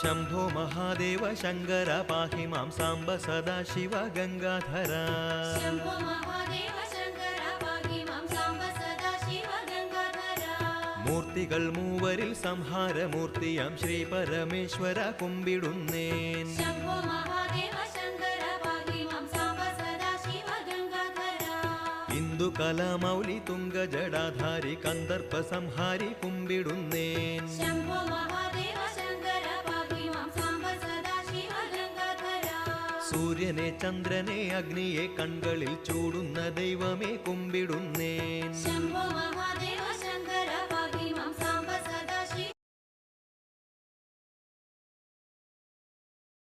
शंभो महादेव शंकर पाहि मां सांब सदाशिव गंगाधर शंभो महादेव शंकर पाहि मां सांब सदाशिव गंगाधर मूर्तिകൾ മൂവരിൽ സംഹാരമൂർത്തിയാം ശ്രീ പരമേശ്വര കുമ്പിടുന്നേൻ शंभो महादेव शंकर पाहि मां सांब सदाशिव गंगाधर ഇന്ദു കലാമൗലി തുംഗ ജടാധാരി കന്ദർപ്പ സംഹാരി കുമ്പിടുന്നേൻ शंभो महादेव शंकर पाहि मां सांब सदाशिव गंगाधर സൂര്യനെ ചന്ദ്രനെ അഗ്നിയെ കൺകളിൽ ചൂടുന്ന ദൈവമേ കുമ്പിടുന്നേൻ शंभो महादेव